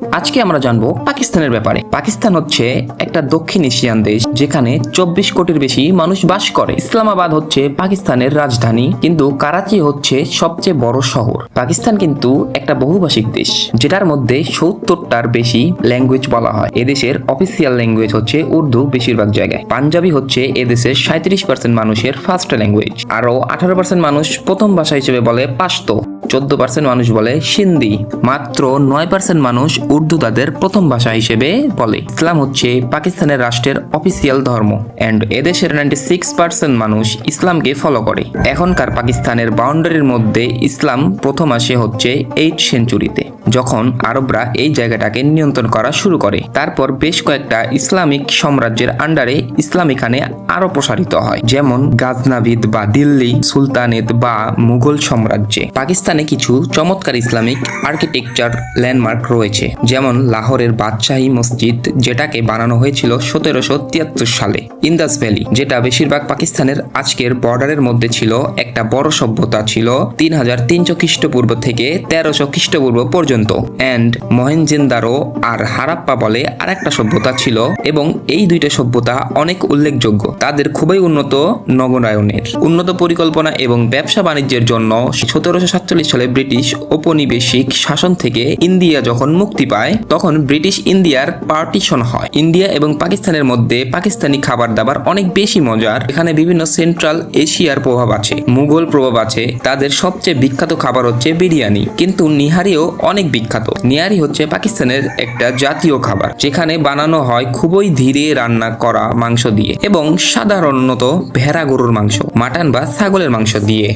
আজকে আমরা জানবো পাকিস্তানের ব্যাপারে। পাকিস্তান হচ্ছে একটা দক্ষিণ এশিয়ান দেশ যেখানে 24 কোটির বেশি মানুষ বাস করে। ইসলামাবাদ হচ্ছে পাকিস্তানের রাজধানী, কিন্তু করাচি হচ্ছে সবচেয়ে বড় শহর। পাকিস্তান কিন্তু একটা বহুভাষিক দেশ, যেটার মধ্যে 70টার বেশি ল্যাঙ্গুয়েজ বলা হয়। এদেশের অফিসিয়াল ল্যাঙ্গুয়েজ হচ্ছে উর্দু বেশিরভাগ জায়গায়। পাঞ্জাবি হচ্ছে এদেশের 37% মানুষের ফার্স্ট ল্যাঙ্গুয়েজ। আরো 18% মানুষ প্রথম ভাষা হিসেবে বলে পাশতো। 14% মানুষ বলে সিন্ধি। মাত্র 9% মানুষ উর্দু তাদের প্রথম ভাষা হিসেবে বলে। ইসলাম হচ্ছে পাকিস্তানের রাষ্ট্রের অফিসিয়াল ধর্ম এন্ড এদেশের 96% মানুষ ইসলামকে ফলো করে। এখনকার পাকিস্তানের বাউন্ডারির মধ্যে ইসলাম প্রথম আসে হচ্ছে 8th সেঞ্চুরিতে, যখন আরবরা এই জায়গাটাকে নিয়ন্ত্রণ করা শুরু করে। তারপর বেশ কয়েকটা ইসলামিক সাম্রাজ্যের আন্ডারে ইসলাম এখানে আরো প্রসারিত হয়, যেমন গাজনাভিদ বা দিল্লি সুলতানেত বা মুঘল সাম্রাজ্যে। পাকিস্তানে কিছু চমৎকার ইসলামিক আর্কিটেকচার ল্যান্ডমার্ক রয়েছে, যেমন লাহোরের বাদশাহী মসজিদ, যেটাকে বানানো হয়েছিল 1773 সালে। ইন্দাস ভ্যালি, যেটা বেশিরভাগ পাকিস্তানের আজকের বর্ডারের মধ্যে ছিল, একটা বড় সভ্যতা ছিল 3300 খ্রিস্টপূর্ব থেকে 1300 খ্রিস্টপূর্ব পর্যন্ত। এন্ড মহেঞ্জোদারো আর হারাপ্পা বলে আরেকটা সভ্যতা ছিল, এবং এই দুইটা সভ্যতা অনেক উল্লেখযোগ্য। তাদের খুবই উন্নত নগরায়নের, উন্নত পরিকল্পনা এবং ব্যবসা বাণিজ্যের জন্য 1747 সালে ব্রিটিশ ঔপনিবেশিক শাসন থেকে ইন্ডিয়া যখন মুক্তি পায়, তখন ব্রিটিশ ইন্ডিয়ার পার্টিশন হয়। ইন্ডিয়া এবং পাকিস্তানের মধ্যে পাকিস্তানি খাবার দাবার অনেক বেশি মজার। এখানে বিভিন্ন সেন্ট্রাল এশিয়ার প্রভাব আছে, মুঘল প্রভাব আছে। তাদের সবচেয়ে বিখ্যাত খাবার হচ্ছে বিরিয়ানি, কিন্তু নিহারিও অনেক বিখ্যাত। নিহারি হচ্ছে পাকিস্তানের একটা জাতীয় খাবার, যেখানে বানানো হয় খুবই ধীরে রান্না করা মাংস দিয়ে, এবং সাধারণত ভেড়া গরুর মাংস, মাটন বা ছাগলের মাংস দিয়ে।